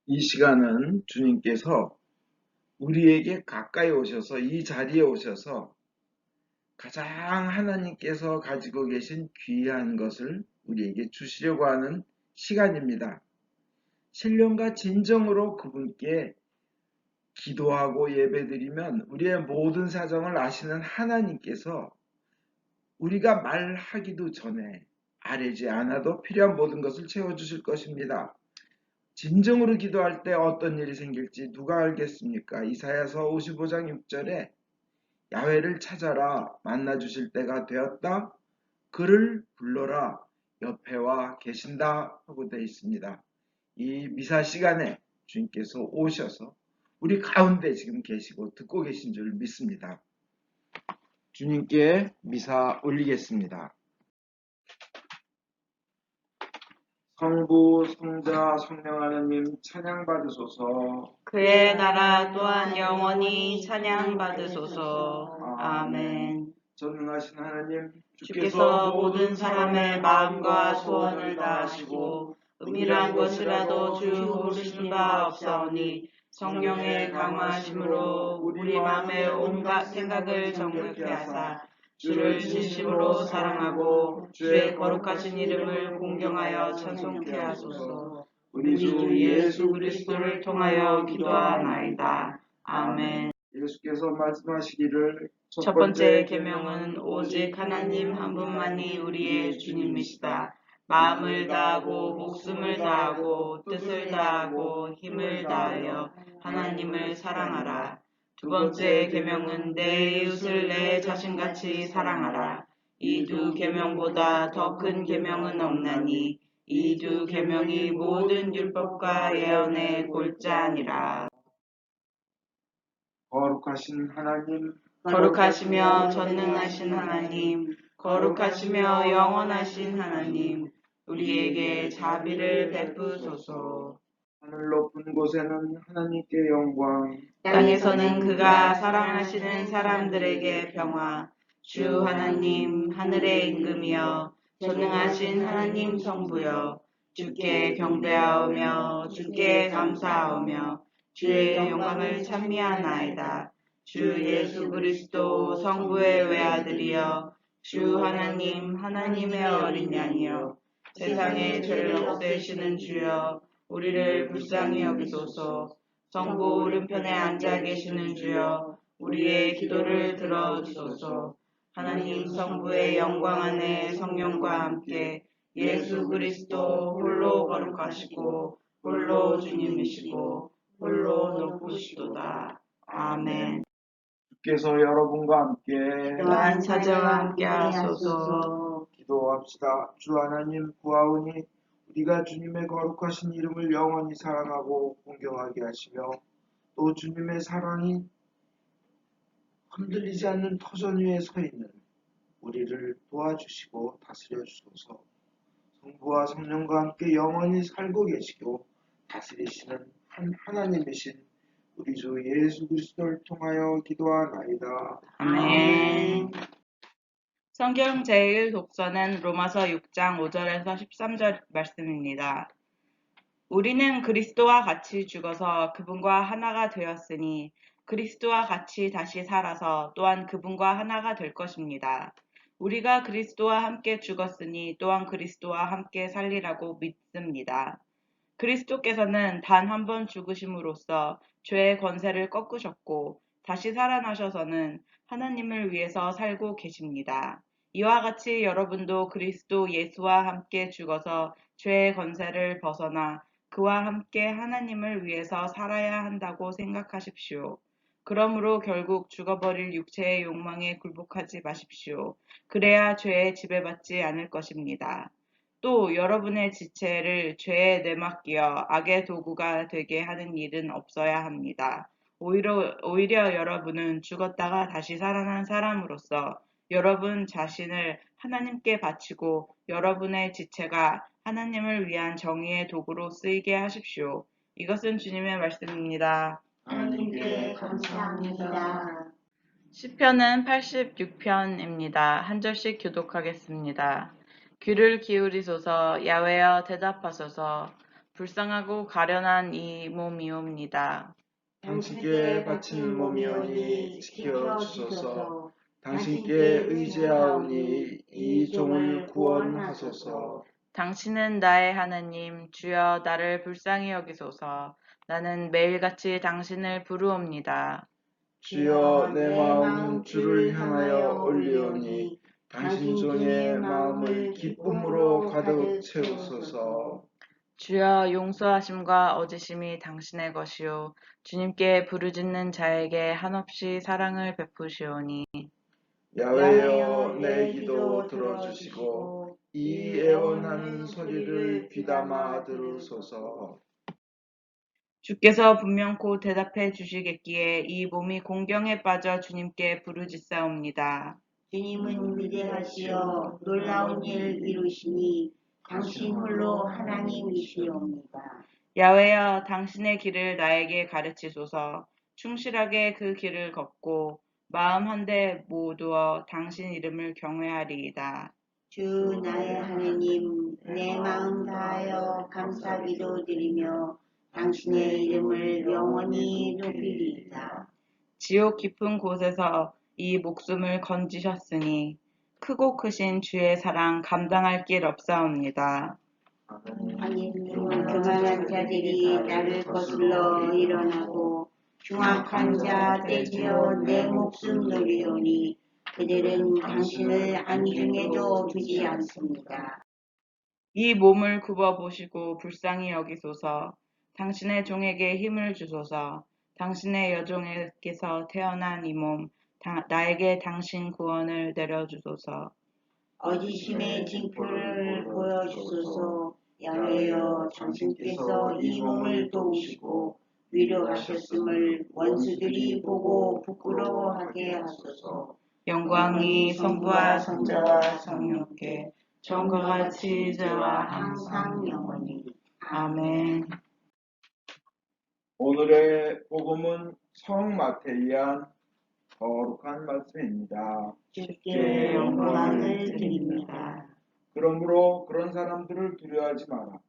이 시간은 주님께서 우리에게 가까이 오셔서 이 자리에 오셔서 가장 하나님께서 가지고 계신 귀한 것을 우리에게 주시려고 하는 시간입니다. 신령과 진정으로 그분께 기도하고 예배드리면 우리의 모든 사정을 아시는 하나님께서 우리가 말하기도 전에 아뢰지 않아도 필요한 모든 것을 채워주실 것입니다. 진정으로 기도할 때 어떤 일이 생길지 누가 알겠습니까? 이사야서 55장 6절에 야훼를 찾아라 만나 주실 때가 되었다. 그를 불러라 옆에와 계신다 하고 되어 있습니다. 이 미사 시간에 주님께서 오셔서 우리 가운데 지금 계시고 듣고 계신 줄 믿습니다. 주님께 미사 올리겠습니다. 성부, 성자, 성령 하나님 찬양받으소서. 그의 나라 또한 영원히 찬양받으소서. 아멘. 전능하신 하나님, 주께서 모든 사람의 마음과 소원을 다하시고 은밀한 것이라도 주 모르시는 바 없사오니 성령의 강화하심으로 우리 마음의 온갖 생각을 정결케 하사 주를 진심으로 사랑하고 주의 거룩하신 이름을 공경하여 찬송케 하소서. 우리 주 예수 그리스도를 통하여 기도하나이다. 아멘. 예수께서 말씀하시기를 첫 번째 계명은 오직 하나님 한 분만이 우리의 주님이시다. 마음을 다하고 목숨을 다하고 뜻을 다하고 힘을 다하여 하나님을 사랑하라. 두 번째 계명은 내 이웃을 내 자신같이 사랑하라. 이 두 계명보다 더 큰 계명은 없나니 이 두 계명이 모든 율법과 예언의 골자니라. 거룩하신 하나님, 거룩하시며 전능하신 하나님, 거룩하시며 영원하신 하나님, 우리에게 자비를 베푸소서. 하늘 높은 곳에는 하나님께 영광, 땅에서는 그가 사랑하시는 사람들에게 평화. 주 하나님, 하늘의 임금이여, 전능하신 하나님 성부여, 주께 경배하오며 주께 감사하오며 주의 영광을 찬미하나이다. 주 예수 그리스도 성부의 외아들이여, 주 하나님, 하나님의 어린 양이여, 세상의 죄를 없애시는 주여, 우리를 불쌍히 여기소서. 성부 오른편에 앉아 계시는 주여, 우리의 기도를 들어주소서. 하나님 성부의 영광 안에 성령과 함께 예수 그리스도 홀로 거룩하시고 홀로 주님이시고 홀로 높으시도다. 아멘. 주께서 여러분과 함께 또한 사제와 함께 하소서. 기도합시다. 주 하나님 구하오니 우리가 주님의 거룩하신 이름을 영원히 사랑하고 공경하게 하시며 또 주님의 사랑이 흔들리지 않는 터전 위에 서 있는 우리를 도와주시고 다스려 주소서. 성부와 성령과 함께 영원히 살고 계시고 다스리시는 한 하나님이신 우리 주 예수 그리스도를 통하여 기도하나이다. 아멘. 성경 제1독서는 로마서 6장 5절에서 13절 말씀입니다. 우리는 그리스도와 같이 죽어서 그분과 하나가 되었으니 그리스도와 같이 다시 살아서 또한 그분과 하나가 될 것입니다. 우리가 그리스도와 함께 죽었으니 또한 그리스도와 함께 살리라고 믿습니다. 그리스도께서는 단 한 번 죽으심으로써 죄의 권세를 꺾으셨고 다시 살아나셔서는 하나님을 위해서 살고 계십니다. 이와 같이 여러분도 그리스도 예수와 함께 죽어서 죄의 권세를 벗어나 그와 함께 하나님을 위해서 살아야 한다고 생각하십시오. 그러므로 결국 죽어버릴 육체의 욕망에 굴복하지 마십시오. 그래야 죄에 지배받지 않을 것입니다. 또 여러분의 지체를 죄에 내맡겨 악의 도구가 되게 하는 일은 없어야 합니다. 오히려 여러분은 죽었다가 다시 살아난 사람으로서 여러분 자신을 하나님께 바치고 여러분의 지체가 하나님을 위한 정의의 도구로 쓰이게 하십시오. 이것은 주님의 말씀입니다. 하나님께 감사합니다. 시편은 86편입니다. 한 절씩 교독하겠습니다. 귀를 기울이소서. 야훼여 대답하소서. 불쌍하고 가련한 이 몸이옵니다. 당신께 바친 몸이오니 지켜 주소서. 당신께 의지하오니 이 종을 구원하소서. 당신은 나의 하나님, 주여 나를 불쌍히 여기소서. 나는 매일같이 당신을 부르옵니다. 주여 내 마음 주를 향하여 올리오니 당신 종의 마음을 기쁨으로 가득 채우소서. 주여 용서하심과 얻으심이 당신의 것이요 주님께 부르짖는 자에게 한없이 사랑을 베푸시오니 야훼여 내 기도 들어주시고 이 애원하는 소리를 귀담아 들으소서. 주께서 분명코 대답해 주시겠기에 이 몸이 공경에 빠져 주님께 부르짖사옵니다. 주님은 위대하시여 놀라운 일 이루시니 당신 홀로 하나님이시옵니다. 야훼여 당신의 길을 나에게 가르치소서. 충실하게 그 길을 걷고 마음 한데 모두어 당신 이름을 경외하리이다. 주 나의 하나님 내 마음 다하여 감사기도 드리며 당신의 이름을 영원히 높이리이다. 지옥 깊은 곳에서 이 목숨을 건지셨으니 크고 크신 주의 사랑 감당할 길 없사옵니다. 하나님은 교만한 자들이 나를 거슬러 일어나고 흉악한 자 떼지어 내 목숨 노리오니 그들은 당신을 안중에도 두지 않습니다. 이 몸을 굽어 보시고 불쌍히 여기소서. 당신의 종에게 힘을 주소서. 당신의 여종에게서 태어난 이 몸, 나에게 당신 구원을 내려주소서. 어지심의 징표를 보여주소서. 야훼여 당신께서 이 몸을 도우시고 위로하셨음을 원수들이 보고 부끄러워하게 하소서. 영광이 성부와 성자와 성령께 전과 같이 이제와 항상 영원히. 아멘. 오늘의 복음은 성 마태이한 거룩한 말씀입니다. 주께 영광을 드립니다. 그러므로 그런 사람들을 두려워하지 마라.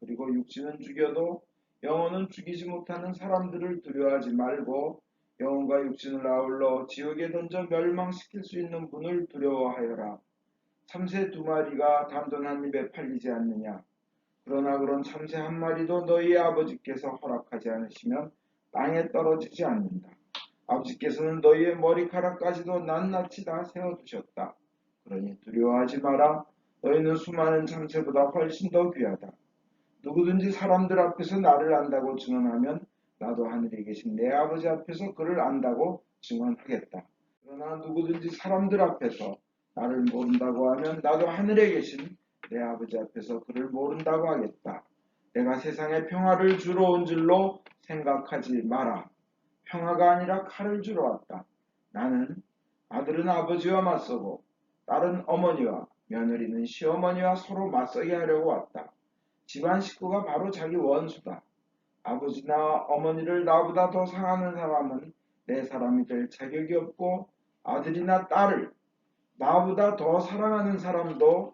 그리고 육신은 죽여도 영혼은 죽이지 못하는 사람들을 두려워하지 말고 영혼과 육신을 아울러 지옥에 던져 멸망시킬 수 있는 분을 두려워하여라. 참새 2마리가 담돈 한 입에 팔리지 않느냐. 그러나 그런 참새 1마리도 너희 아버지께서 허락하지 않으시면 땅에 떨어지지 않는다. 아버지께서는 너희의 머리카락까지도 낱낱이 다 세워두셨다. 그러니 두려워하지 마라. 너희는 수많은 참새보다 훨씬 더 귀하다. 누구든지 사람들 앞에서 나를 안다고 증언하면 나도 하늘에 계신 내 아버지 앞에서 그를 안다고 증언하겠다. 그러나 누구든지 사람들 앞에서 나를 모른다고 하면 나도 하늘에 계신 내 아버지 앞에서 그를 모른다고 하겠다. 내가 세상에 평화를 주러 온 줄로 생각하지 마라. 평화가 아니라 칼을 주러 왔다. 나는 아들은 아버지와 맞서고 딸은 어머니와 며느리는 시어머니와 서로 맞서게 하려고 왔다. 집안 식구가 바로 자기 원수다. 아버지나 어머니를 나보다 더 사랑하는 사람은 내 사람이 될 자격이 없고 아들이나 딸을 나보다 더 사랑하는 사람도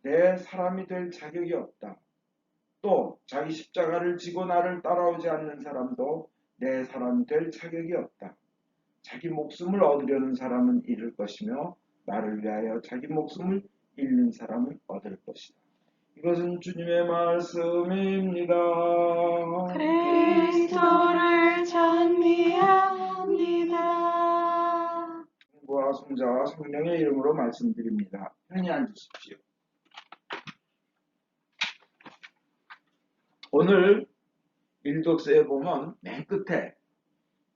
내 사람이 될 자격이 없다. 또 자기 십자가를 지고 나를 따라오지 않는 사람도 내 사람이 될 자격이 없다. 자기 목숨을 얻으려는 사람은 잃을 것이며 나를 위하여 자기 목숨을 잃는 사람은 얻을 것이다. 이것은 주님의 말씀입니다. 그리스도를 찬미합니다. 성부와 성자와 성령의 이름으로 말씀드립니다. 편히 앉으십시오. 오늘 일독서에 보면 맨 끝에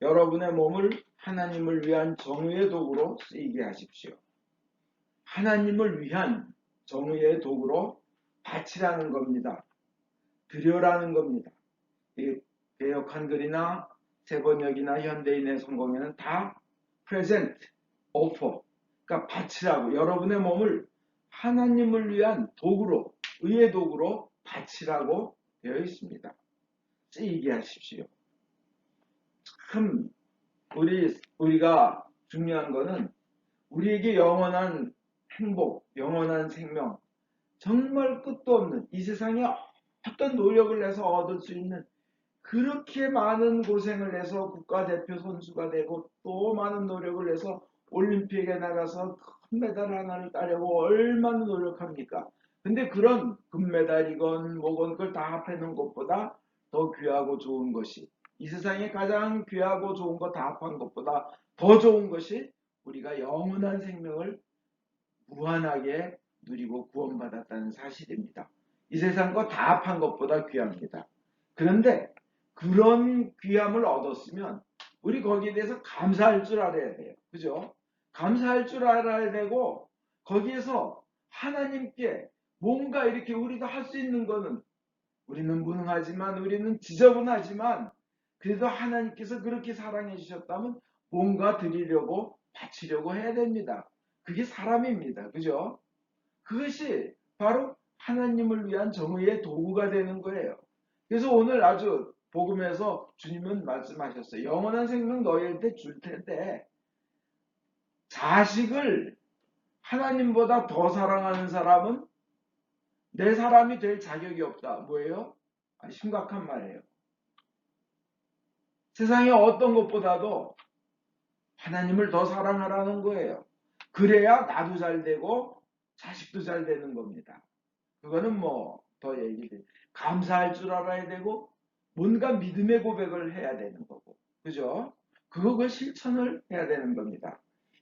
여러분의 몸을 하나님을 위한 정의의 도구로 쓰이게 하십시오. 하나님을 위한 정의의 도구로 바치라는 겁니다. 드려라는 겁니다. 이 개역 한글이나 세번역이나 현대인의 성공에는 다 present, offer, 그러니까 바치라고 여러분의 몸을 하나님을 위한 도구로, 의의 도구로 바치라고 되어 있습니다. 쓰이게 하십시오. 참 우리가 중요한 거는 우리에게 영원한 행복, 영원한 생명, 정말 끝도 없는 이 세상에 어떤 노력을 해서 얻을 수 있는 그렇게 많은 고생을 해서 국가대표 선수가 되고 또 많은 노력을 해서 올림픽에 나가서 금메달 하나를 따려고 얼마나 노력합니까? 근데 그런 금메달이건 뭐건 그걸 다 합해놓은 것보다 더 귀하고 좋은 것이 이 세상에 가장 귀하고 좋은 거 다 합한 것보다 더 좋은 것이 우리가 영원한 생명을 무한하게 누리고 구원받았다는 사실입니다. 이 세상 거 다 합한 것보다 귀합니다. 그런데 그런 귀함을 얻었으면 우리 거기에 대해서 감사할 줄 알아야 돼요. 그죠? 감사할 줄 알아야 되고 거기에서 하나님께 뭔가 이렇게 우리가 할 수 있는 거는 우리는 무능하지만 우리는 지저분하지만 그래도 하나님께서 그렇게 사랑해 주셨다면 뭔가 드리려고 바치려고 해야 됩니다. 그게 사람입니다. 그죠? 그것이 바로 하나님을 위한 정의의 도구가 되는 거예요. 그래서 오늘 아주 복음에서 주님은 말씀하셨어요. 영원한 생명 너희한테 줄 텐데 자식을 하나님보다 더 사랑하는 사람은 내 사람이 될 자격이 없다. 뭐예요? 심각한 말이에요. 세상에 어떤 것보다도 하나님을 더 사랑하라는 거예요. 그래야 나도 잘 되고 자식도 잘 되는 겁니다. 그거는 뭐 더 얘기돼. 감사할 줄 알아야 되고 뭔가 믿음의 고백을 해야 되는 거고. 그죠? 그거 실천을 해야 되는 겁니다.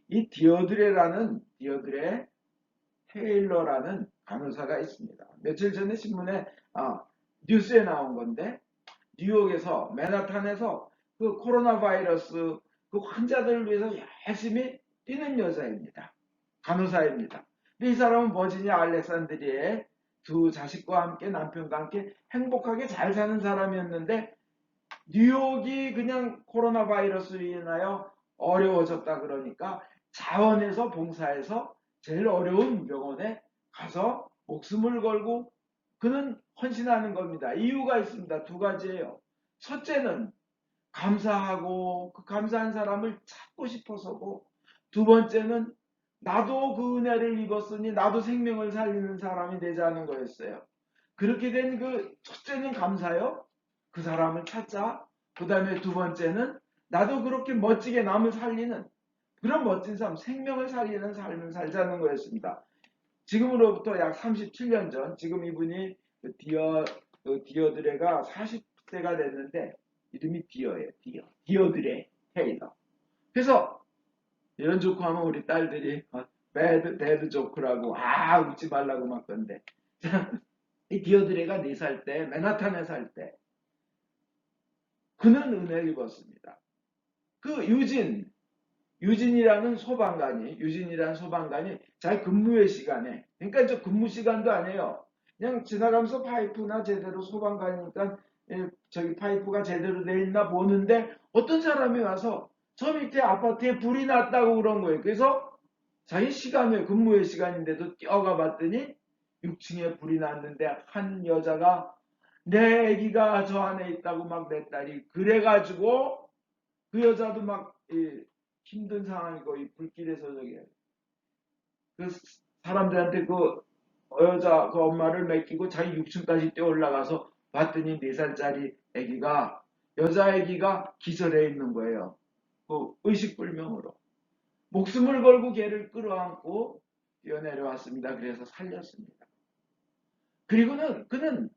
이 디어드레 테일러라는 간호사가 있습니다. 며칠 전에 신문에 뉴스에 나온 건데 뉴욕에서 맨하탄에서 그 코로나 바이러스 그 환자들을 위해서 열심히 뛰는 여자입니다. 간호사입니다. 이 사람은 버지니아 알렉산드리아에 두 자식과 함께 남편과 함께 행복하게 잘 사는 사람이었는데 뉴욕이 그냥 코로나 바이러스로 인하여 어려워졌다 그러니까 자원에서 봉사해서 제일 어려운 병원에 가서 목숨을 걸고 그는 헌신하는 겁니다. 이유가 있습니다. 두 가지예요. 첫째는 감사하고 그 감사한 사람을 찾고 싶어서고 두 번째는 나도 그 은혜를 입었으니 나도 생명을 살리는 사람이 되자는 거였어요. 그렇게 된 그 첫째는 감사요. 그 사람을 찾자. 그 다음에 두 번째는 나도 그렇게 멋지게 남을 살리는 그런 멋진 삶, 생명을 살리는 삶을 살자는 거였습니다. 지금으로부터 약 37년 전, 지금 이분이 디어드레가 40세가 됐는데 이름이 디어예요. 디어드레 테일러. 그래서 이런 조크 하면 우리 딸들이 배드 조크라고 웃지 말라고 막 건데 이 디어드레가 4살 때 맨하탄에 살 때 그는 은혜를 입었습니다. 그 유진이라는 소방관이 자기 근무의 시간에 그러니까 저 근무 시간도 아니에요. 그냥 지나가면서 파이프나 제대로 소방관이니까 저기 파이프가 제대로 돼 있나 보는데 어떤 사람이 와서 저 밑에 아파트에 불이 났다고 그런 거예요. 그래서 자기 시간에 근무의 시간인데도 뛰어가 봤더니 6층에 불이 났는데 한 여자가 내 아기가 저 안에 있다고 막 내 딸이 그래가지고 그 여자도 막 힘든 상황이고 이 불길에서 저기 그 사람들한테 그 여자 그 엄마를 맡기고 자기 6층까지 뛰어 올라가서 봤더니 4살짜리 아기가 여자 아기가 기절해 있는 거예요. 그 의식불명으로 목숨을 걸고 걔를 끌어안고 뛰어내려왔습니다. 그래서 살렸습니다. 그리고는 그는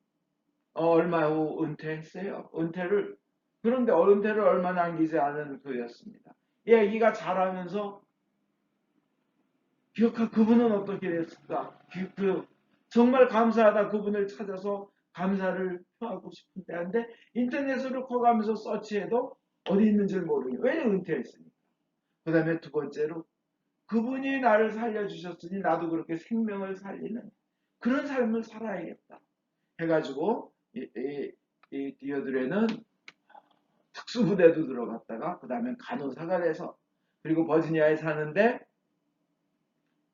얼마 후 은퇴했어요. 그런데 은퇴를 얼마 남기지 않은 그였습니다. 이 아기가 자라면서 그분은 어떻게 됐을까? 정말 감사하다 그분을 찾아서 감사를 표하고 싶은데 한데 인터넷으로 커가면서 서치해도 어디 있는지 모르겠어요. 왜 은퇴했습니까? 그 다음에 두 번째로 그분이 나를 살려주셨으니 나도 그렇게 생명을 살리는 그런 삶을 살아야겠다 해가지고 이 디어드레는 특수부대도 들어갔다가 그 다음에 간호사가 돼서 그리고 버지니아에 사는데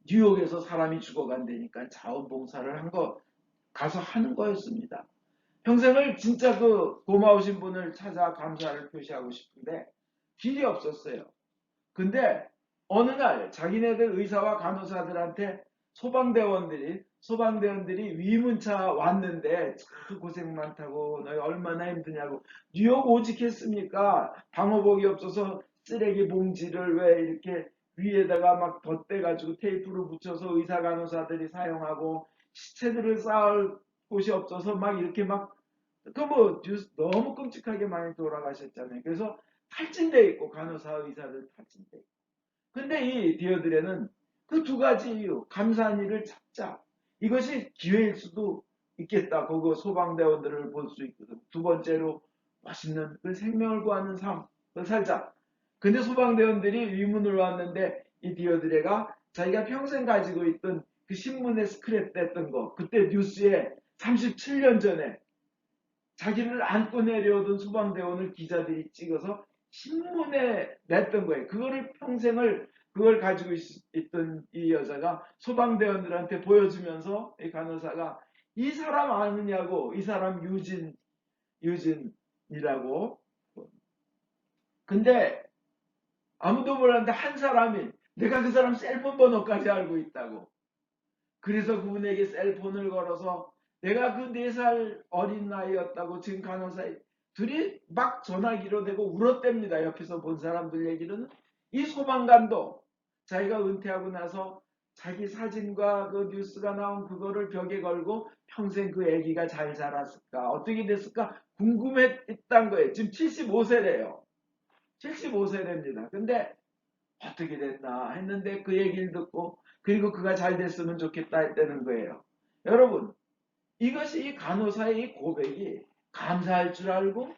뉴욕에서 사람이 죽어간다니까 자원봉사를 가서 하는 거였습니다. 평생을 진짜 그 고마우신 분을 찾아 감사를 표시하고 싶은데 길이 없었어요. 근데 어느 날 자기네들 의사와 간호사들한테 소방대원들이 소방대원들이 위문차 왔는데 참 고생 많다고 너희 얼마나 힘드냐고 뉴욕 오직했습니까? 방호복이 없어서 쓰레기 봉지를 왜 이렇게 위에다가 막 덧대가지고 테이프로 붙여서 의사 간호사들이 사용하고 시체들을 쌓을 곳이 없어서 막 이렇게 막 뉴스 너무 끔찍하게 많이 돌아가셨잖아요. 그래서 탈진돼 있고 간호사 의사들 탈진돼 있고. 근데 이 디어드레는 그 두 가지 이유, 감사한 일을 찾자. 이것이 기회일 수도 있겠다. 그거 소방대원들을 볼 수 있거든. 두 번째로 멋있는 그 생명을 구하는 삶을 살자. 근데 소방대원들이 위문을 왔는데 이 디어드레가 자기가 평생 가지고 있던 그 신문에 스크랩됐던 거, 그때 뉴스에 37년 전에 자기를 안고 내려오던 소방대원을 기자들이 찍어서 신문에 냈던 거예요. 그거를 평생을 그걸 가지고 있던 이 여자가 소방대원들한테 보여주면서 이 간호사가 이 사람 아느냐고, 이 사람 유진이라고. 근데 아무도 몰랐는데 한 사람이 내가 그 사람 셀폰 번호까지 알고 있다고. 그래서 그분에게 셀폰을 걸어서 내가 그 4살 어린 나이였다고 지금 간호사 둘이 막 전화기로 대고 울었답니다. 옆에서 본 사람들 얘기로는 이 소방관도 자기가 은퇴하고 나서 자기 사진과 그 뉴스가 나온 그거를 벽에 걸고 평생 그 아기가 잘 자랐을까 어떻게 됐을까 궁금했던 거예요. 지금 75세래요. 75세랍니다. 근데 어떻게 됐나 했는데 그 얘기를 듣고 그리고 그가 잘 됐으면 좋겠다 했다는 거예요. 여러분 이것이 이 간호사의 이 고백이 감사할 줄 알고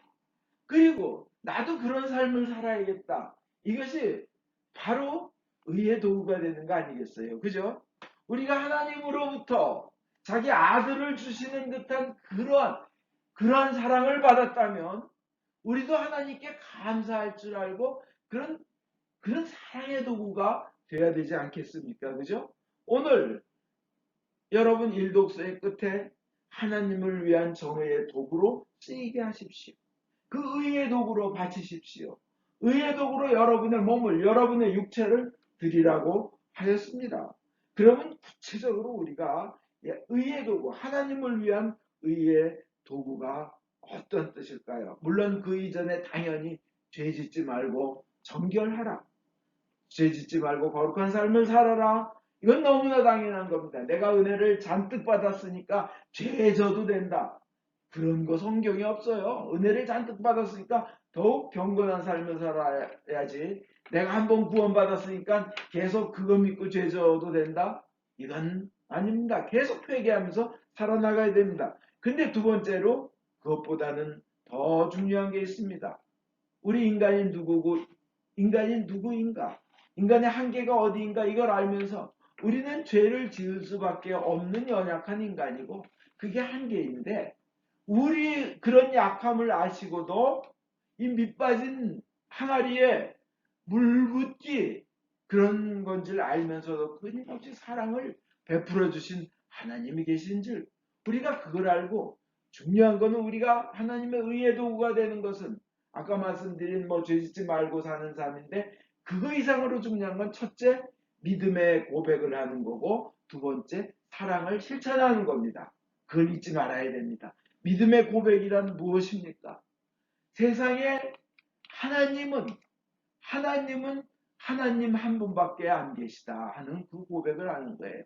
그리고 나도 그런 삶을 살아야겠다. 이것이 바로 의의 도구가 되는 거 아니겠어요? 그죠? 우리가 하나님으로부터 자기 아들을 주시는 듯한 그러한 사랑을 받았다면 우리도 하나님께 감사할 줄 알고 그런 사랑의 도구가 돼야 되지 않겠습니까? 그죠? 오늘 여러분 일독서의 끝에 하나님을 위한 정의의 도구로 쓰이게 하십시오. 그 의의 도구로 바치십시오. 의의 도구로 여러분의 몸을, 여러분의 육체를 드리라고 하였습니다. 그러면 구체적으로 우리가 의의 도구, 하나님을 위한 의의 도구가 어떤 뜻일까요? 물론 그 이전에 당연히 죄 짓지 말고 정결하라. 죄 짓지 말고 거룩한 삶을 살아라. 이건 너무나 당연한 겁니다. 내가 은혜를 잔뜩 받았으니까 죄 져도 된다. 그런 거 성경에 없어요. 은혜를 잔뜩 받았으니까 더욱 경건한 삶을 살아야지. 내가 한번 구원받았으니까 계속 그거 믿고 죄 져도 된다. 이건 아닙니다. 계속 회개하면서 살아나가야 됩니다. 근데 두 번째로 그것보다는 더 중요한 게 있습니다. 우리 인간이 누구고 인간이 누구인가? 인간의 한계가 어디인가 이걸 알면서 우리는 죄를 지을 수밖에 없는 연약한 인간이고 그게 한계인데 우리 그런 약함을 아시고도 이 밑빠진 항아리에 물 붓기 그런 건지를 알면서도 끊임없이 사랑을 베풀어 주신 하나님이 계신 줄 우리가 그걸 알고 중요한 것은 우리가 하나님의 의의 도구가 되는 것은 아까 말씀드린 죄짓지 말고 사는 삶인데 그거 이상으로 중요한 건 첫째 믿음의 고백을 하는 거고 두 번째 사랑을 실천하는 겁니다. 그걸 잊지 말아야 됩니다. 믿음의 고백이란 무엇입니까? 세상에 하나님은 하나님 한 분밖에 안 계시다 하는 그 고백을 하는 거예요.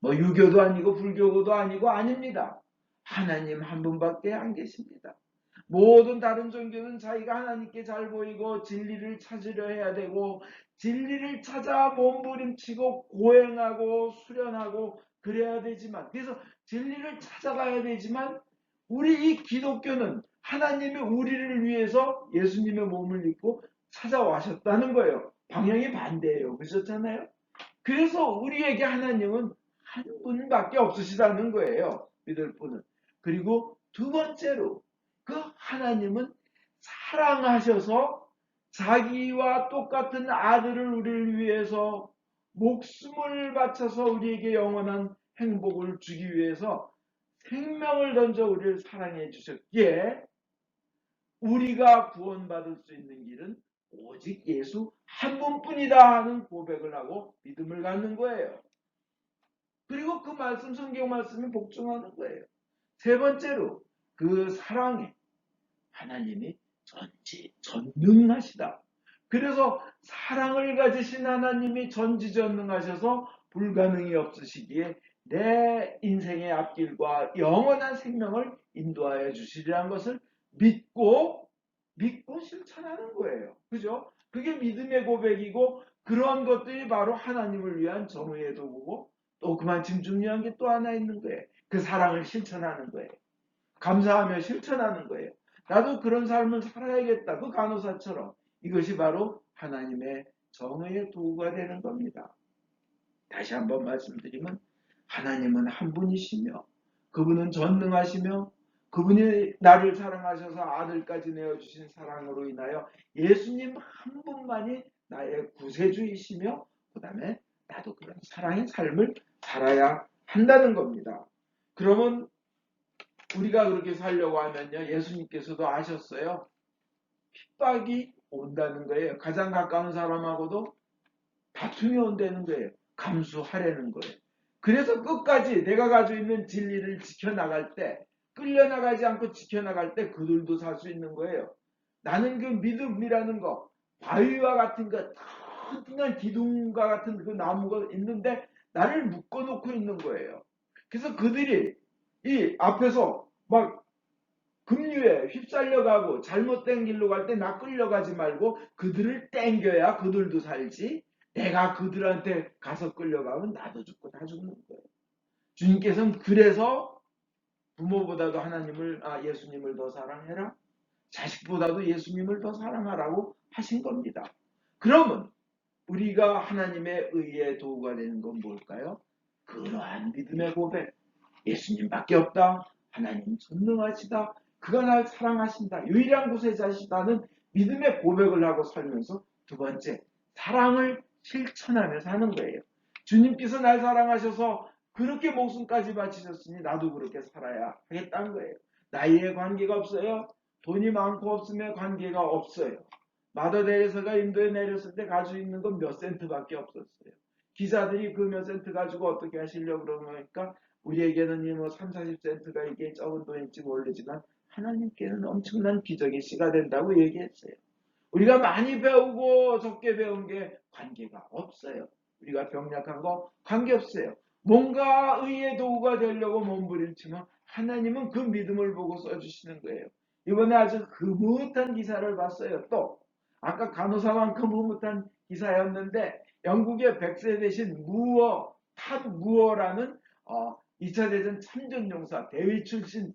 유교도 아니고 불교도 아니고 아닙니다. 하나님 한 분밖에 안 계십니다. 모든 다른 종교는 자기가 하나님께 잘 보이고 진리를 찾으려 해야 되고 진리를 찾아 몸부림치고 고행하고 수련하고 그래야 되지만 그래서 진리를 찾아가야 되지만 우리 이 기독교는 하나님이 우리를 위해서 예수님의 몸을 입고 찾아와셨다는 거예요. 방향이 반대예요. 그렇잖아요. 그래서 우리에게 하나님은 한 분밖에 없으시다는 거예요. 믿을 분은. 그리고 두 번째로 그 하나님은 사랑하셔서 자기와 똑같은 아들을 우리를 위해서 목숨을 바쳐서 우리에게 영원한 행복을 주기 위해서 생명을 던져 우리를 사랑해 주셨기에 우리가 구원받을 수 있는 길은 오직 예수 한 분뿐이다 하는 고백을 하고 믿음을 갖는 거예요. 그리고 그 말씀, 성경 말씀이 복종하는 거예요. 세 번째로 그 사랑에 하나님이 전능하시다. 그래서 사랑을 가지신 하나님이 전지전능하셔서 불가능이 없으시기에 내 인생의 앞길과 영원한 생명을 인도하여 주시리라는 것을 믿고 실천하는 거예요. 그죠? 그게 믿음의 고백이고, 그런 것들이 바로 하나님을 위한 정의의 도구고, 또 그만큼 중요한 게 또 하나 있는 거예요. 그 사랑을 실천하는 거예요. 감사하며 실천하는 거예요. 나도 그런 삶을 살아야겠다. 그 간호사처럼. 이것이 바로 하나님의 정의의 도구가 되는 겁니다. 다시 한번 말씀드리면, 하나님은 한 분이시며 그분은 전능하시며 그분이 나를 사랑하셔서 아들까지 내어주신 사랑으로 인하여 예수님 한 분만이 나의 구세주이시며, 그 다음에 나도 그런 사랑의 삶을 살아야 한다는 겁니다. 그러면 우리가 그렇게 살려고 하면요, 예수님께서도 아셨어요. 핍박이 온다는 거예요. 가장 가까운 사람하고도 다툼이 온다는 거예요. 감수하려는 거예요. 그래서 끝까지 내가 가지고 있는 진리를 지켜나갈 때, 끌려나가지 않고 지켜나갈 때 그들도 살 수 있는 거예요. 나는 그 믿음이라는 거, 바위와 같은 거, 튼튼한 기둥과 같은 그 나무가 있는데 나를 묶어놓고 있는 거예요. 그래서 그들이 이 앞에서 막 급류에 휩쓸려가고 잘못된 길로 갈 때 나 끌려가지 말고 그들을 땡겨야 그들도 살지, 내가 그들한테 가서 끌려가면 나도 죽고 다 죽는 거예요. 주님께서는 그래서 부모보다도 예수님을 더 사랑해라, 자식보다도 예수님을 더 사랑하라고 하신 겁니다. 그러면 우리가 하나님의 의의 도구가 되는 건 뭘까요? 그러한 믿음의 고백. 예수님밖에 없다. 하나님 전능하시다. 그가 날 사랑하신다. 유일한 구세자시다는 믿음의 고백을 하고 살면서, 두 번째, 사랑을 실천하며 사는 거예요. 주님께서 날 사랑하셔서 그렇게 목숨까지 바치셨으니 나도 그렇게 살아야 하겠다는 거예요. 나이에 관계가 없어요. 돈이 많고 없음에 관계가 없어요. 마더 데레사가 인도에 내렸을 때 가지고 있는 건 몇 센트밖에 없었어요. 기자들이 그 몇 센트 가지고 어떻게 하시려고 그러니까, 우리에게는 이 3, 40센트가 이게 적은 돈일지 모르지만 하나님께는 엄청난 기적의 시가 된다고 얘기했어요. 우리가 많이 배우고 적게 배운 게 관계가 없어요. 우리가 병약한 거 관계없어요. 뭔가 의의 도구가 되려고 몸부림치면 하나님은 그 믿음을 보고 써주시는 거예요. 이번에 아주 흐뭇한 기사를 봤어요. 또 아까 간호사만큼 흐뭇한 기사였는데, 영국의 100세 되신 탑 무어라는 2차 대전 참전 용사, 대위 출신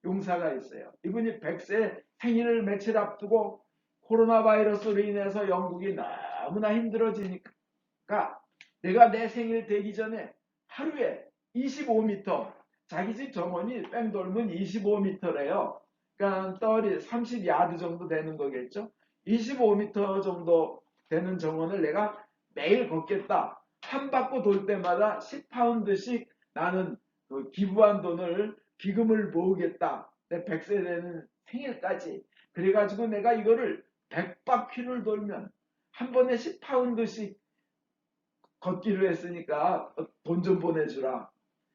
용사가 있어요. 이분이 100세 생일을 며칠 앞두고 코로나 바이러스로 인해서 영국이 너무나 힘들어지니까, 내가 내 생일 되기 전에 하루에 25m, 자기 집 정원이 뺑 돌면 25m래요. 그러니까 30야드 정도 되는 거겠죠. 25m 정도 되는 정원을 내가 매일 걷겠다. 한 바퀴 돌 때마다 10파운드씩 나는 그 기부한 돈을, 기금을 모으겠다. 내 100세 되는 생일까지. 그래가지고 내가 이거를 100바퀴를 돌면 한 번에 10파운드씩 걷기로 했으니까 돈 좀 보내주라.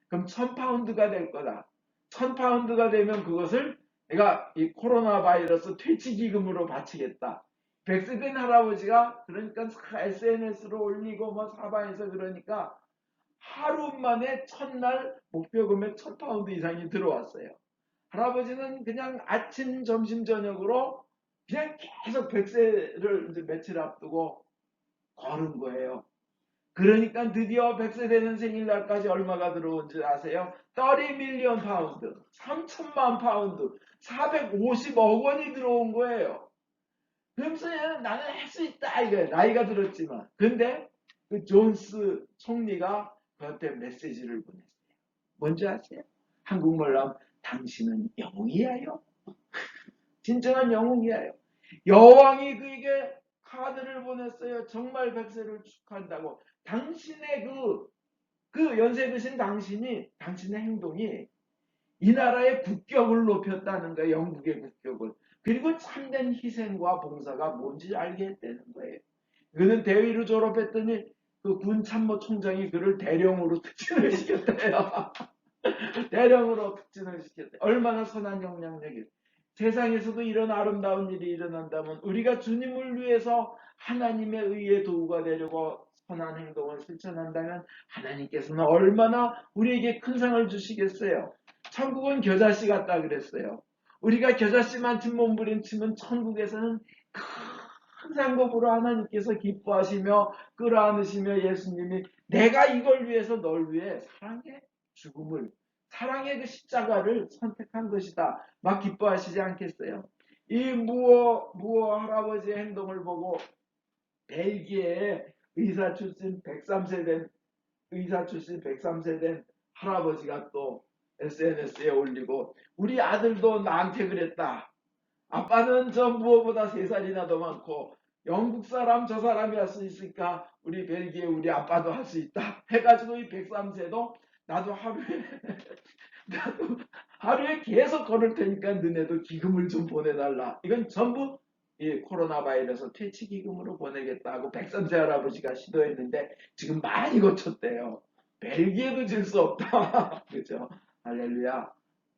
그럼 1000파운드가 될 거다. 1000파운드가 되면 그것을 내가 이 코로나 바이러스 퇴치기금으로 바치겠다. 100세 된 할아버지가 그러니까 SNS로 올리고 사방에서 그러니까 하루 만에 첫날 목표 금액 1000파운드 이상이 들어왔어요. 할아버지는 그냥 아침, 점심, 저녁으로 그냥 계속 100세를 이제 며칠 앞두고 걸은 거예요. 그러니까 드디어 100세 되는 생일날까지 얼마가 들어온지 아세요? 30 밀리언 파운드, 3천만 파운드, 450억 원이 들어온 거예요. 그러면서 나는 할 수 있다 이거예요. 나이가 들었지만. 근데 그 존스 총리가 그한테 메시지를 보냈어요. 뭔지 아세요? 한국말로 하면 당신은 영웅이야요. 진정한 영웅이야요. 여왕이 그에게 카드를 보냈어요. 정말 100세를 축하한다고. 당신의 그 연세 드신 당신의 행동이 이 나라의 국격을 높였다는 거예요. 영국의 국격을. 그리고 참된 희생과 봉사가 뭔지 알게 했다는 거예요. 그는 대위로 졸업했더니 그 군 참모총장이 그를 대령으로 특진을 시켰대요. 대령으로 특진을 시켰대요. 얼마나 선한 영향력이. 세상에서도 이런 아름다운 일이 일어난다면 우리가 주님을 위해서 하나님의 의의 도구가 되려고 선한 행동을 실천한다면 하나님께서는 얼마나 우리에게 큰 상을 주시겠어요. 천국은 겨자씨 같다 그랬어요. 우리가 겨자씨만큼 몸부림치면 천국에서는 큰 상급으로 하나님께서 기뻐하시며 끌어안으시며 예수님이 내가 이걸 위해서 널 위해 사랑의 죽음을 사랑의 그 십자가를 선택한 것이다. 막 기뻐하시지 않겠어요? 이 무어 할아버지의 행동을 보고 벨기에 의사 출신 103세 된 할아버지가 또 SNS에 올리고 우리 아들도 나한테 그랬다. 아빠는 저 무엇보다 3살이나 더 많고 영국 사람 저 사람이 할 수 있으니까 우리 벨기에 우리 아빠도 할 수 있다. 해가지고 이 103세도 나도 하루에 계속 걸을 테니까 너네도 기금을 좀 보내달라. 이건 전부 이 코로나 바이러스 퇴치 기금으로 보내겠다고 103세 할아버지가 시도했는데 지금 많이 고쳤대요. 벨기에도 질 수 없다. 그죠? 할렐루야.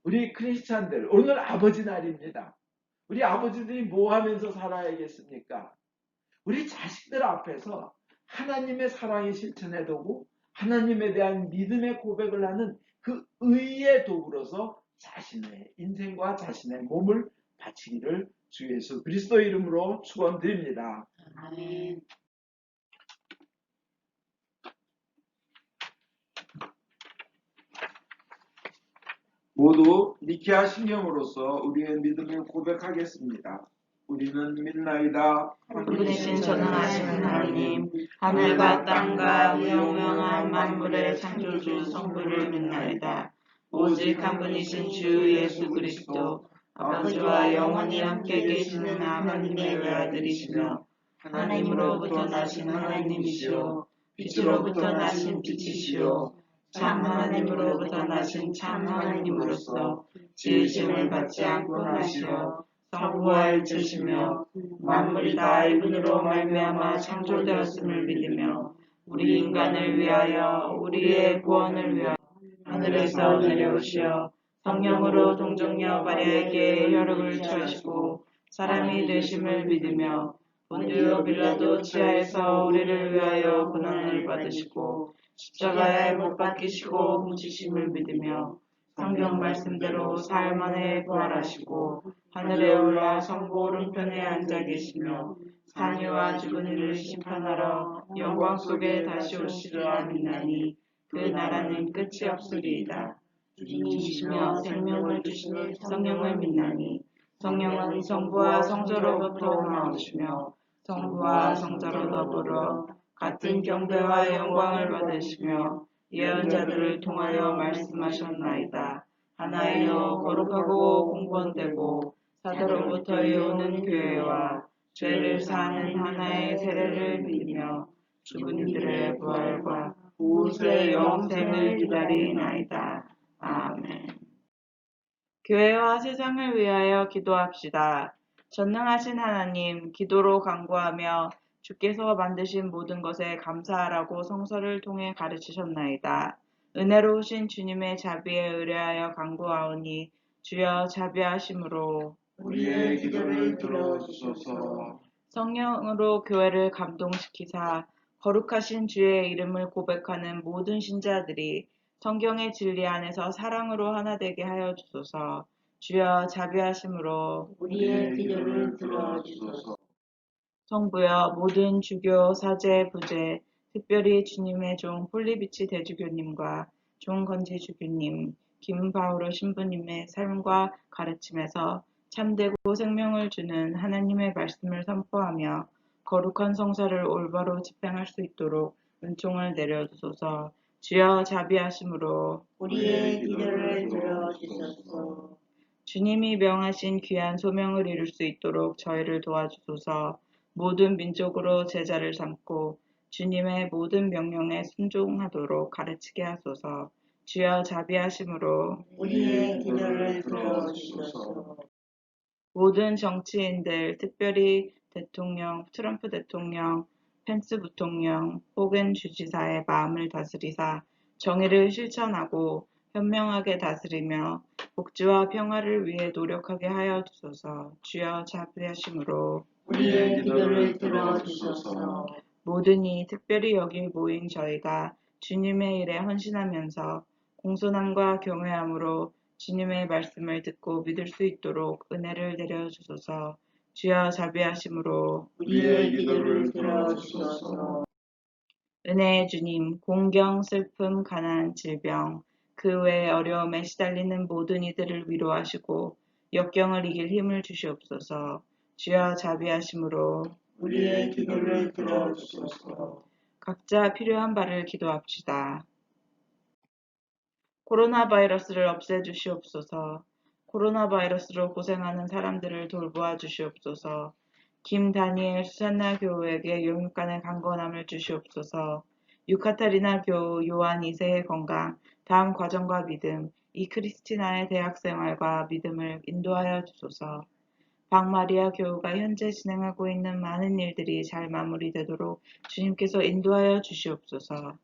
우리 크리스찬들 오늘 아버지 날입니다. 우리 아버지들이 뭐 하면서 살아야겠습니까? 우리 자식들 앞에서 하나님의 사랑이 실천해두고 하나님에 대한 믿음의 고백을 하는 그 의의 도구로서 자신의 인생과 자신의 몸을 바치기를 주 예수 그리스도 이름으로 축원드립니다. 아멘. 모두 니케아 신령으로서 우리의 믿음을 고백하겠습니다. 우리는 믿나이다. 그분이신 전능하신 하나님, 하늘과 땅과 무용명한 만물의 창조주 성부를 믿나이다. 오직 한 분이신 주 예수 그리스도, 아버지와 영원히 함께 계시는 하나님의 외아들이시며 하나님으로부터 나신 하나님이시요 빛으로부터 나신 빛이시요 참 하나님으로부터 나신 참 하나님으로서 지으심을 받지 않고 나시어 성부와 일체시며 만물이 다 이분으로 말미암아 창조되었음을 믿으며 우리 인간을 위하여 우리의 구원을 위하여 하늘에서 내려오시어 성령으로 동정녀 마리아에게 혈육을 처하시고 사람이 되심을 믿으며 본디오 빌라도 치하에서 우리를 위하여 고난을 받으시고 십자가에 못 박히시고 묻히심을 믿으며 성경 말씀대로 사흘 만에 부활하시고 하늘에 올라 성부 오른편에 앉아 계시며 산이와 죽은 이를 심판하러 영광 속에 다시 오시리라 믿나니 그 나라는 끝이 없으리이다. 주님이시며 생명을 주시는 성령을 믿나니 성령은 성부와 성자로부터 나오시며 성부와 성자로 더불어 같은 경배와 영광을 받으시며 예언자들을 통하여 말씀하셨나이다. 하나이요 거룩하고 공본되고 사도로부터 이오는 교회와 죄를 사하는 하나의 세례를 믿으며 죽은 이들의 부활과 후세 영생을 기다리나이다. 아멘. 교회와 세상을 위하여 기도합시다. 전능하신 하나님, 기도로 간구하며 주께서 만드신 모든 것에 감사하라고 성서를 통해 가르치셨나이다. 은혜로우신 주님의 자비에 의뢰하여 간구하오니 주여 자비하심으로 우리의 기도를 들어주소서. 성령으로 교회를 감동시키사 거룩하신 주의 이름을 고백하는 모든 신자들이 성경의 진리 안에서 사랑으로 하나 되게 하여 주소서. 주여 자비하심으로 우리의 기도를 들어주소서. 성부여 모든 주교, 사제, 부제, 특별히 주님의 종 폴리비치 대주교님과 종 건지 주교님, 김바오로 신부님의 삶과 가르침에서 참되고 생명을 주는 하나님의 말씀을 선포하며 거룩한 성사를 올바로 집행할 수 있도록 은총을 내려주소서. 주여 자비하심으로 우리의 기도를 들어주소서. 주님이 명하신 귀한 소명을 이룰 수 있도록 저희를 도와주소서. 모든 민족으로 제자를 삼고 주님의 모든 명령에 순종하도록 가르치게 하소서. 주여 자비하심으로 우리의 기도를 들어주소서. 모든 정치인들, 특별히 대통령, 트럼프 대통령, 펜스 부통령 혹은 주지사의 마음을 다스리사 정의를 실천하고 현명하게 다스리며 복지와 평화를 위해 노력하게 하여 주소서. 주여 자비하심으로 우리의 기도를 들어주소서. 모든 이 특별히 여기 모인 저희가 주님의 일에 헌신하면서 공손함과 경외함으로 주님의 말씀을 듣고 믿을 수 있도록 은혜를 내려주소서. 주여 자비하심으로 우리의 기도를 들어주소서. 은혜의 주님, 공경, 슬픔, 가난, 질병, 그 외의 어려움에 시달리는 모든 이들을 위로하시고 역경을 이길 힘을 주시옵소서. 주여 자비하심으로 우리의 기도를 들어주소서. 각자 필요한 바를 기도합시다. 코로나 바이러스를 없애주시옵소서. 코로나 바이러스로 고생하는 사람들을 돌보아 주시옵소서. 김다니엘 수산나 교우에게 영육간의 강건함을 주시옵소서. 유카타리나 교우 요한 2세의 건강, 다음 과정과 믿음, 이 크리스티나의 대학생활과 믿음을 인도하여 주소서. 박마리아 교우가 현재 진행하고 있는 많은 일들이 잘 마무리되도록 주님께서 인도하여 주시옵소서.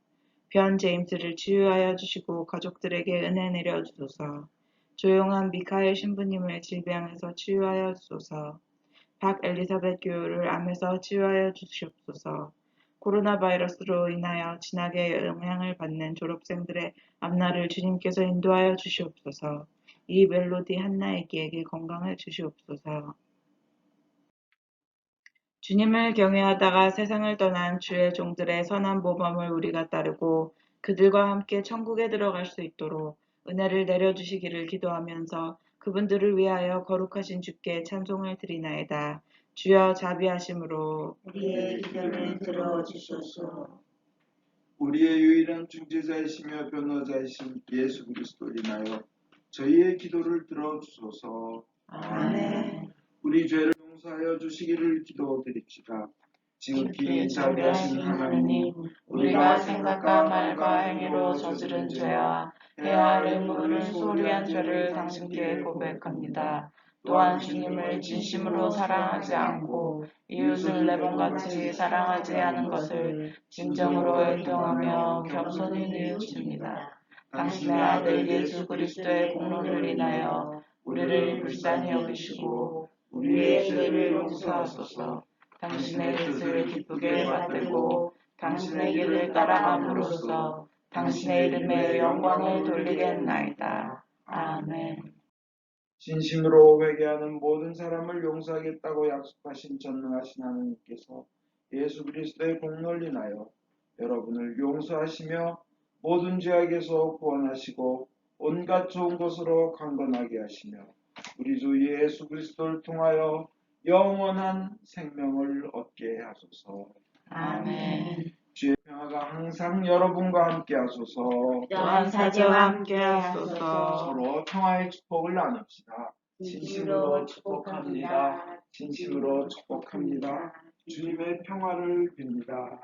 변 제임스를 치유하여 주시고 가족들에게 은혜 내려 주소서. 조용한 미카엘 신부님을 질병에서 치유하여 주소서. 박 엘리사벳 교우를 암에서 치유하여 주시옵소서. 코로나 바이러스로 인하여 진하게 영향을 받는 졸업생들의 앞날을 주님께서 인도하여 주시옵소서. 이 멜로디 한나에게 건강을 주시옵소서. 주님을 경외하다가 세상을 떠난 주의 종들의 선한 모범을 우리가 따르고 그들과 함께 천국에 들어갈 수 있도록 은혜를 내려주시기를 기도하면서 그분들을 위하여 거룩하신 주께 찬송을 드리나이다. 주여 자비하심으로 우리의 기도를 들어주소서. 우리의 유일한 중재자이시며 변호자이신 예수 그리스도를 인하여 저희의 기도를 들어주소서. 아멘. 우리 죄를 용서하여 주시기를 기도드립시다. 지극히 자비하신 하나님, 우리가 생각과 말과 행위로 저지른 죄와 해할 의무를 소홀히 한 죄를 당신께 고백합니다. 또한 주님을 진심으로 사랑하지 않고 이웃을 내 몸같이 사랑하지 않은 것을 진정으로 인정하며 겸손히 뉘우칩니다. 당신의 아들 예수 그리스도의 공로를 인하여 우리를 불쌍히 여기시고 우리의 죄를 용서하소서. 당신의 뜻을 기쁘게 받들고 당신의 길을 따라감으로써 당신의 이름에 영광을 돌리겠나이다. 아멘. 진심으로 회개하는 모든 사람을 용서하겠다고 약속하신 전능하신 하나님께서 예수 그리스도의 공로를 인하여 여러분을 용서하시며 모든 죄악에서 구원하시고 온갖 좋은 것으로 강건하게 하시며 우리 주 예수 그리스도를 통하여 영원한 생명을 얻게 하소서. 아멘. 주의 평화가 항상 여러분과 함께 하소서. 또한 사제와 함께 하소서. 서로 평화의 축복을 나눕시다. 진심으로 축복합니다. 진심으로 축복합니다. 주님의 평화를 빕니다.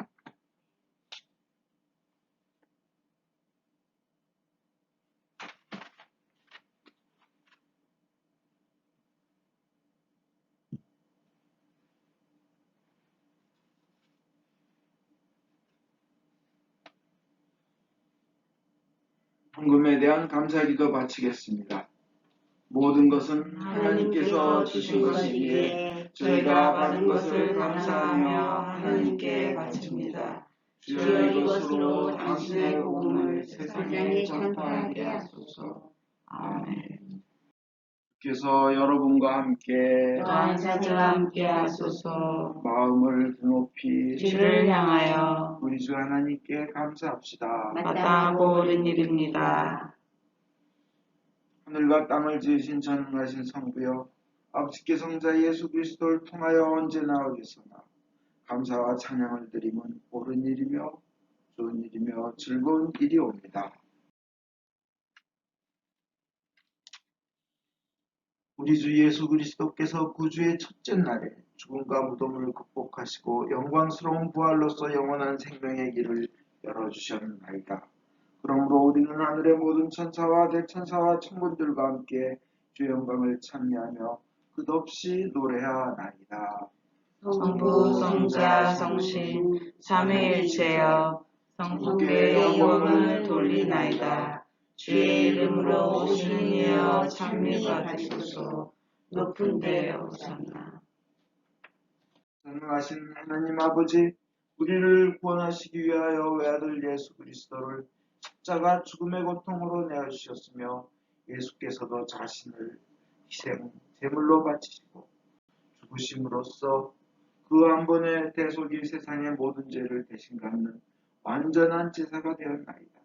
헌금에 대한 감사기도 바치겠습니다. 모든 것은 하나님께서 주신 것이기에 저희가 받은 것을 감사하며 하나님께 바칩니다. 주여 이것으로 당신의 복음을 세상에 전파하게 하소서. 아멘. 주께서 여러분과 함께 또한 사제와 함께 하소서. 마음을 드높이 주를 향하여 우리 주 하나님께 감사합시다. 마땅하고 옳은 일입니다. 하늘과 땅을 지으신 전능하신 성부여, 아버지께 성자 예수 그리스도를 통하여 언제나 어디서나 감사와 찬양을 드리면 옳은 일이며 좋은 일이며 즐거운 일이옵니다. 우리 주 예수 그리스도께서 구주의 첫째 날에 죽음과 무덤을 극복하시고 영광스러운 부활로서 영원한 생명의 길을 열어주셨나이다. 그러므로 우리는 하늘의 모든 천사와 대천사와 천군들과 함께 주의 영광을 찬미하며 끝없이 노래하나이다. 성부, 성자, 성신, 삼위일체여 성부께 영광을 돌리나이다. 주의 이름으로 오시는 이여 찬미 받으소서. 높은 데에 오sanna. 전능하신 하나님 아버지, 우리를 구원하시기 위하여 외아들 예수 그리스도를 십자가 죽음의 고통으로 내어주셨으며 예수께서도 자신을 희생, 제물로 바치시고 죽으심으로써 그 한 번의 대속이 세상의 모든 죄를 대신 갚는 완전한 제사가 되었나이다.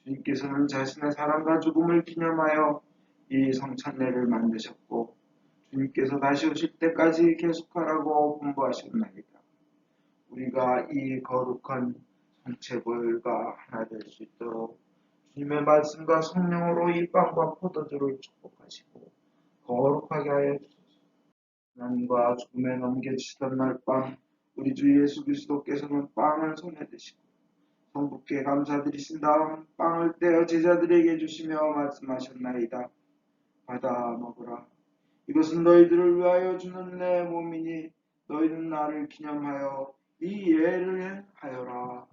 주님께서는 자신의 사랑과 죽음을 기념하여 이 성찬례를 만드셨고 주님께서 다시 오실 때까지 계속하라고 분부하셨나이다. 우리가 이 거룩한 성체불과 하나 될 수 있도록 주님의 말씀과 성령으로 이 빵과 포도주를 축복하시고 거룩하게 하여 주소서. 하나님과 죽음에 넘겨주시던 날 밤 우리 주 예수 그리스도께서는 빵을 손에 드시고 성부께 감사드리신 다음 빵을 떼어 제자들에게 주시며 말씀하셨나이다. 받아 먹으라. 이것은 너희들을 위하여 주는 내 몸이니 너희는 나를 기념하여 이 예를 하여라.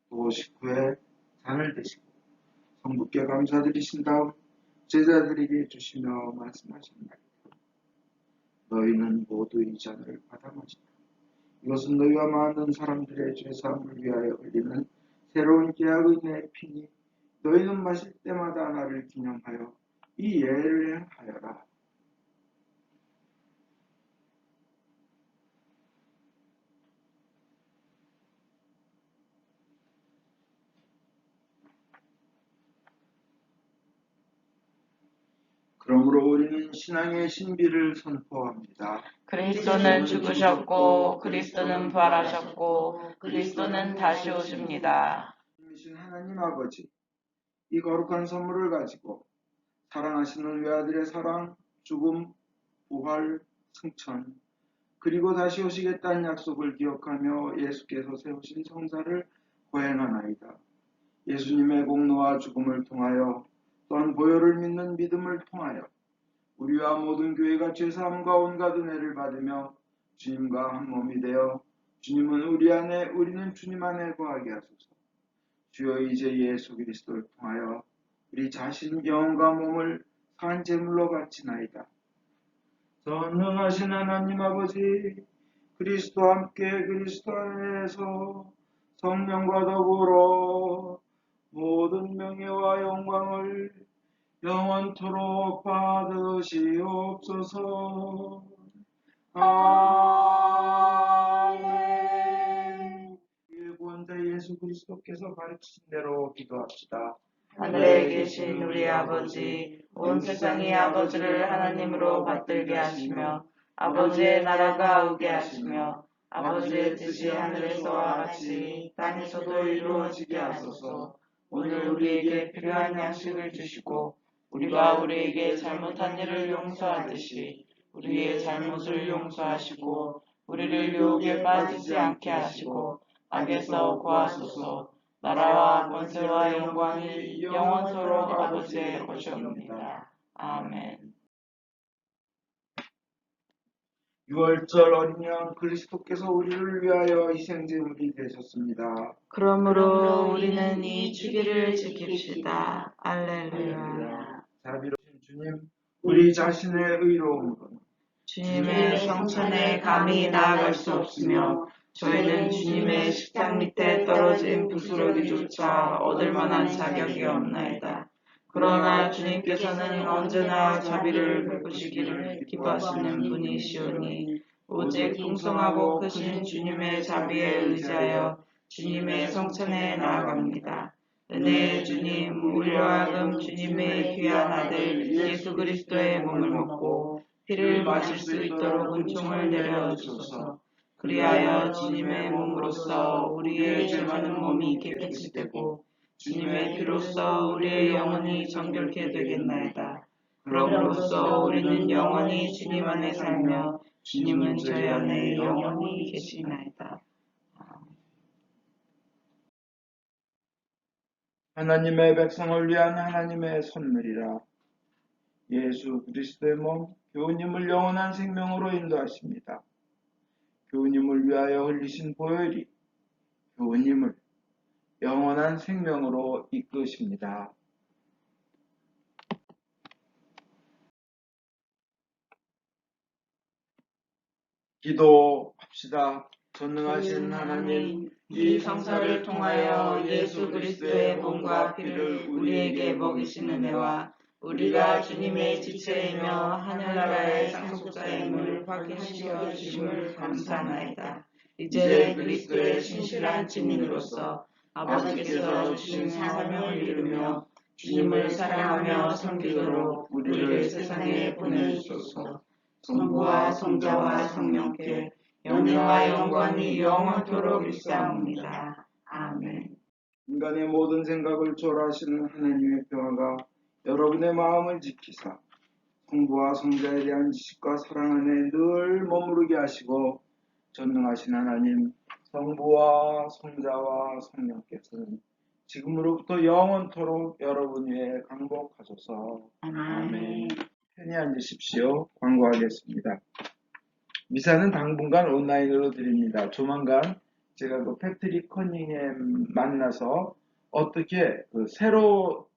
또 식후에 잔을 드시고 성부께 감사드리신 다음 제자들에게 주시며 말씀하셨나이다. 너희는 모두 이 잔을 받아 마시라. 이것은 너희와 많은 사람들의 죄사함을 위하여 흘리는 새로운 계약의 내 피니 너희는 마실 때마다 나를 기념하여 이 예를 하여라. 그러므로 우리는 신앙의 신비를 선포합니다. 그리스도는 죽으셨고 그리스도는 부활하셨고 그리스도는 다시 오십니다. 이신 하나님 아버지, 이 거룩한 선물을 가지고 사랑하시는 외아들의 사랑, 죽음, 부활, 승천, 그리고 다시 오시겠다는 약속을 기억하며 예수께서 세우신 성사를 거행하나이다. 예수님의 공로와 죽음을 통하여 또한 보혈을 믿는 믿음을 통하여 우리와 모든 교회가 죄사함과 온갖 은혜를 받으며 주님과 한 몸이 되어 주님은 우리 안에 우리는 주님 안에 거하게 하소서. 주여 이제 예수 그리스도를 통하여 우리 자신 영과 몸을 산 제물로 바치나이다. 전능하신 하나님 아버지, 그리스도와 함께 그리스도 안에서 성령과 더불어 모든 명예와 영광을 영원토록 받으시옵소서. 아멘. 우리의 구원자 예수 그리스도께서 가르치신 대로 기도합시다. 하늘에 계신 우리 아버지, 온 세상이 아버지를 하나님으로 받들게 하시며 아버지의 나라가 오게 하시며 아버지의 뜻이 하늘에서와 같이 땅에서도 이루어지게 하소서. 오늘 우리에게 필요한 양식을 주시고 우리가 우리에게 잘못한 일을 용서하듯이 우리의 잘못을 용서하시고 우리를 유혹에 빠지지 않게 하시고 악에서 구하소서. 나라와 권세와 영광이 영원토록 아버지의 것이옵니다. 아멘. 6월절 어린 양 그리스도께서 우리를 위하여 희생제물이 되셨습니다. 그러므로 우리는 이 주기를 지킵시다. 알렐루야. 자비로우신 주님, 우리 자신의 의로움으로 주님의 성천에 감히 나아갈 수 없으며 저희는 주님의 식탁 밑에 떨어진 부스러기조차 얻을 만한 자격이 없나이다. 그러나 주님께서는 언제나 자비를 베푸시기를 기뻐하시는 분이시오니 오직 풍성하고 크신 주님의 자비에 의지하여 주님의 성천에 나아갑니다. 은혜의 주님, 우리로 하여금 주님의 귀한 아들 예수 그리스도의 몸을 먹고 피를 마실 수 있도록 은총을 내려주소서. 그리하여 주님의 몸으로써 우리의 죄 많은 몸이 깨끗이되고 주님의 피로써 우리의 영혼이 정결케 되겠나이다. 그럼으로써 우리는 영원히 주님 안에 살며 주님은 저희 안에 영원히 계시나이다. 하나님의 백성을 위한 하나님의 선물이라. 예수 그리스도의 몸 교우님을 영원한 생명으로 인도하십니다. 교우님을 위하여 흘리신 보혈이 교우님을 영원한 생명으로 이끄십니다. 기도합시다. 전능하신 하나님, 이 성사를 통하여 예수 그리스도의 몸과 피를 우리에게 먹이신 은혜와 우리가 주님의 지체이며 하늘나라의 상속자임을 확인시켜 주심을 감사하나이다. 이제 그리스도의 신실한 증인으로서 아버지께서 주신 사명을 이루며 주님을 사랑하며 섬기도록 우리를 세상에 보내주소서. 성부와 성자와 성령께 영예와 영광이 영원토록 일사옵니다. 아멘. 인간의 모든 생각을 조절하시는 하나님의 평화가 여러분의 마음을 지키사 성부와 성자에 대한 지식과 사랑 안에 늘 머무르게 하시고, 전능하신 하나님 성부와 성자와 성령께서는 지금으로부터 영원토록 여러분 위에 강복하소서. 아멘. 편히 앉으십시오. 광고하겠습니다. 미사는 당분간 온라인으로 드립니다. 조만간 제가 그 패트릭 커닝햄 만나서 어떻게 그 새로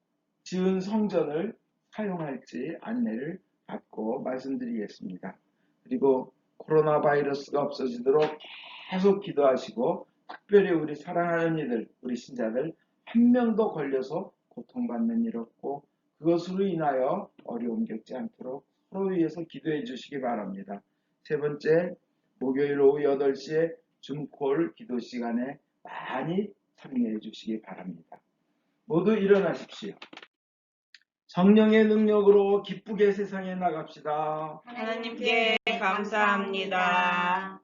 지은 성전을 사용할지 안내를 받고 말씀드리겠습니다. 그리고 코로나 바이러스가 없어지도록 계속 기도하시고, 특별히 우리 사랑하는 이들, 우리 신자들 한 명도 걸려서 고통받는 일 없고 그것으로 인하여 어려움 겪지 않도록 서로 위해서 기도해 주시기 바랍니다. 세 번째, 목요일 오후 8시에 줌콜 기도 시간에 많이 참여해 주시기 바랍니다. 모두 일어나십시오. 성령의 능력으로 기쁘게 세상에 나갑시다. 하나님께 감사합니다.